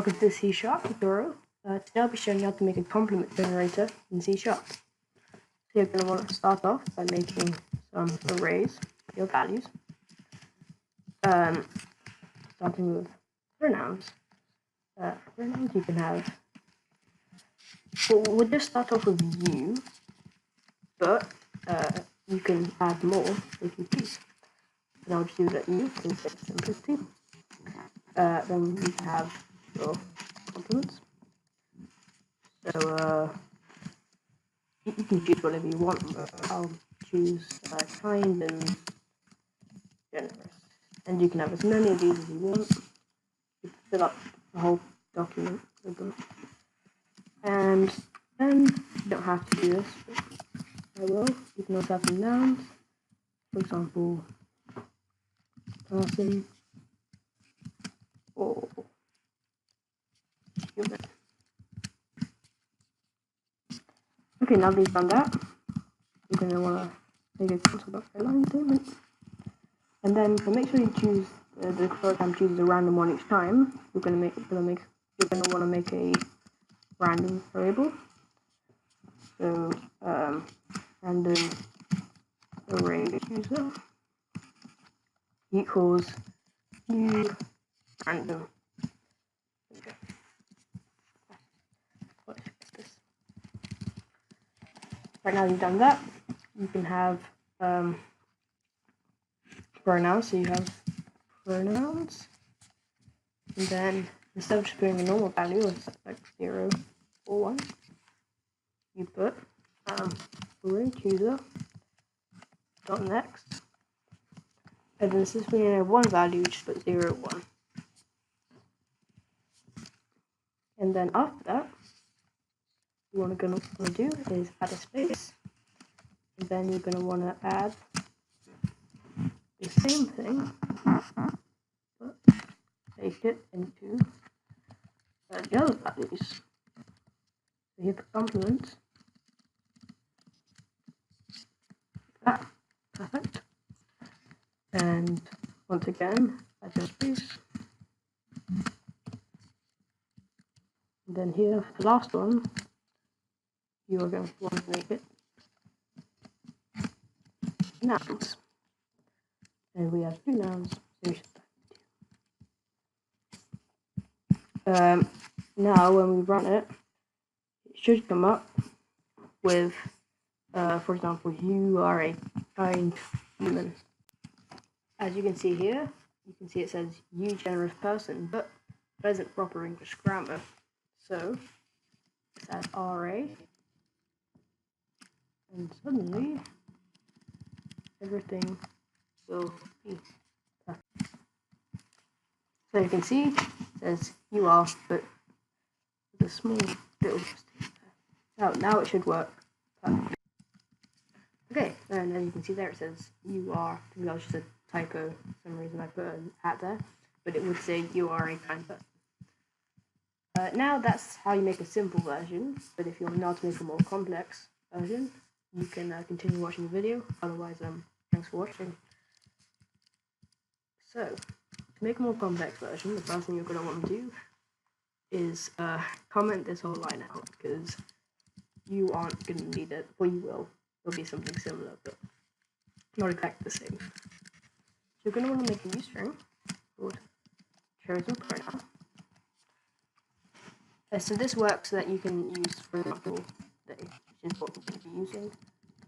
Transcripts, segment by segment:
Welcome to the C# tutorial. Today I'll be showing you how to make a complement generator in C#. So you're going to want to start off by making some arrays for your values. Starting with pronouns. Pronouns you can have. Well, we'll just start off with you, but you can add more if you please. And I'll just use that you for the sake of simplicity. Then you can have your complements. So you can choose whatever you want, but I'll choose kind and generous. And you can have as many of these as you want. You can fill up the whole document with them. And then you don't have to do this, but I will. You can also have some nouns. For example, person or human. Okay, now that you've done that, you're going to want to make a console.line statement. And then to make sure you choose the program chooses a random one each time, you're going to want to make a random variable. So random array user equals new random. Right now you've done that, you can have pronouns. So you have pronouns, and then instead of just putting a normal value of like 0 or 1, you put array chooser dot next, and then since we only have one value, you just put 0, 1, and then after that, what we're going to do is add a space, and then you're going to want to add the same thing, but take it into the other values. So here the complements. That, perfect. And once again, add your space. And then here, the last one, you are going to want to make it nouns. And we have 2 nouns, so we should start. Now when we run it, it should come up with, for example, you are a kind human. As you can see here, you can see it says you generous person, but that isn't proper English grammar. So let's add RA, and suddenly everything will be perfect. So you can see it says you are, but with a small little mistake there. Now it should work perfectly. Okay, and then you can see there it says you are. I think that was just a typo. For some reason I put an at there, but it would say you are a kind person. Now that's how you make a simple version, but if you want now to make a more complex version, you can continue watching the video. Otherwise, thanks for watching. So, to make a more complex version, the first thing you're going to want to do is comment this whole line out, because you aren't going to need it. Well, you will. There'll be something similar, but not exactly the same. So you're going to want to make a new string called chosen pronoun. So this works so that you can use, for example, they, which is what we're going to be using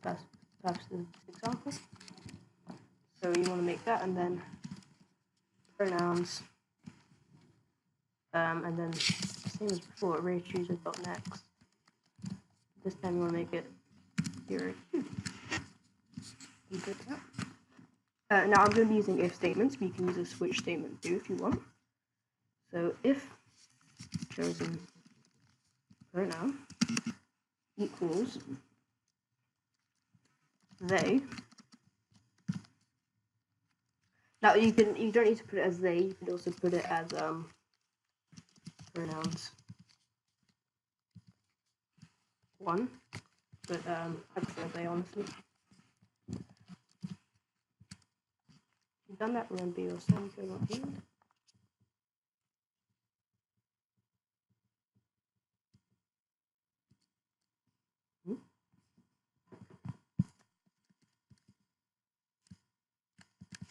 for purposes of this example. So you want to make that, and then pronouns, and then same as before, array chooser dot next. This time you want to make it 0, 2. You good to that? Now I'm going to be using if statements, but you can use a switch statement too if you want. So if chosen pronoun equals they. Now you don't need to put it as they, you can also put it as pronouns 1, but I prefer they, honestly. If you've done that, remember your semicolon at the end.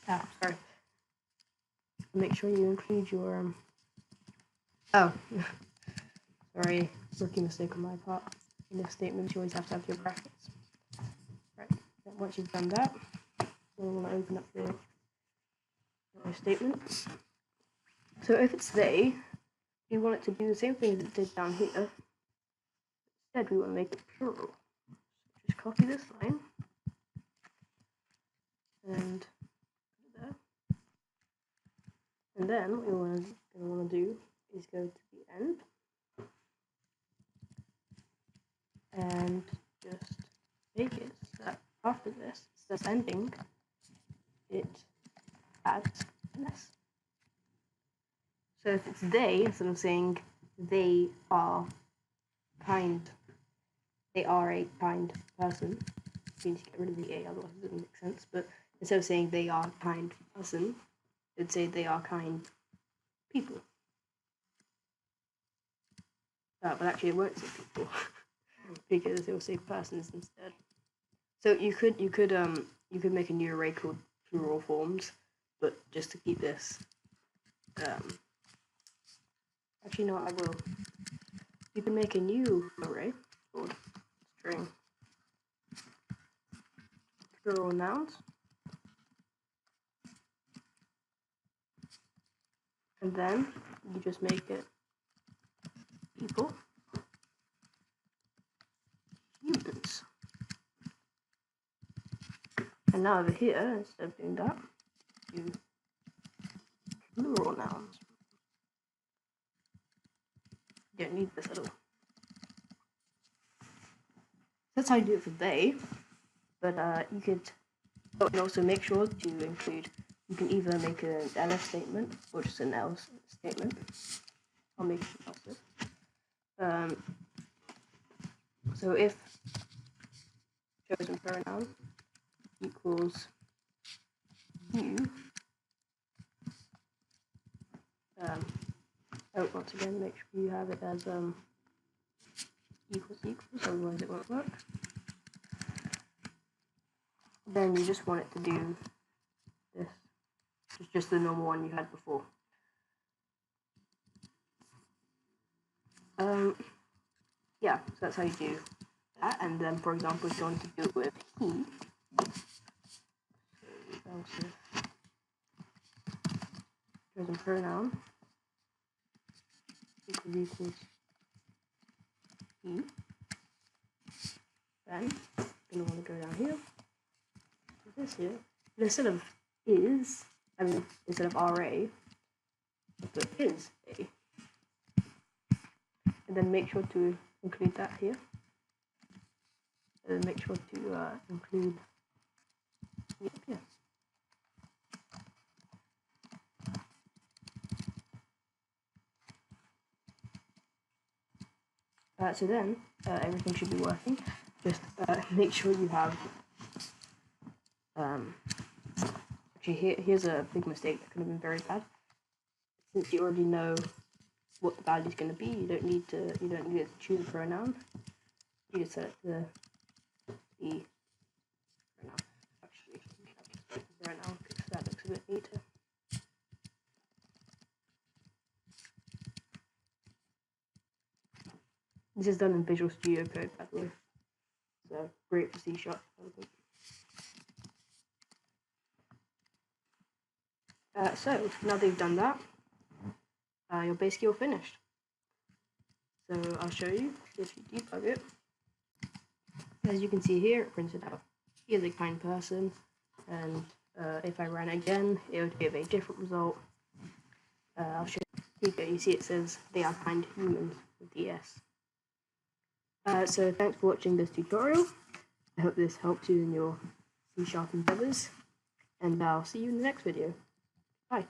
Sorry. Make sure you include your oh, sorry, rookie mistake on my part. In this statement, you always have to have your brackets. Right. Then once you've done that, you'll want to open up your statements. So if it's they, we want it to do the same thing that it did down here. Instead, we want to make it plural. So just copy this line and put it there. And then what you're going to want to do is go to the end and just make it so that after this, instead of ending, it adds an S. So if it's they, instead of saying they are kind, they are a kind person, you need to get rid of the A, otherwise it doesn't make sense, but instead of saying they are a kind person, it'd say they are kind people. But actually it won't say people, because it will say persons instead. So you could make a new array called plural forms, but just to keep this, actually no, I will. You can make a new array called string plural nouns, and then you just make it people, humans. And now over here, instead of doing that, do plural nouns. You don't need this at all. That's how you do it for they, but you could also make sure to include, you can either make an else statement or just an else statement. I'll make it faster. So if chosen pronoun equals you, once again, make sure you have it as equals, otherwise it won't work. Then you just want it to do this. It's just the normal one you had before. Yeah, so that's how you do that. And then, for example, if you want to do it with he, so chosen pronoun equals he. Then you're going to want to go down here to this here. But instead of is, instead of RA, put is a. And then make sure to include that here. And then make sure to include here. So then everything should be working. Just make sure you have. Actually, here's a big mistake that could have been very bad. Since you already know what the value is going to be, you don't need to choose a pronoun. You just set it to the pronoun. Actually, the pronoun because that looks a bit neater. This is done in Visual Studio Code, by the way. So great for C#. So now that you've done that, you're basically all finished. So I'll show you if you debug it. As you can see here, it printed out he is a kind person, and if I ran it again, it would give a different result. I'll show you. Here you go. You see it says they are kind humans with the S. So thanks for watching this tutorial. I hope this helps you in your C# endeavors, and I'll see you in the next video. Bye.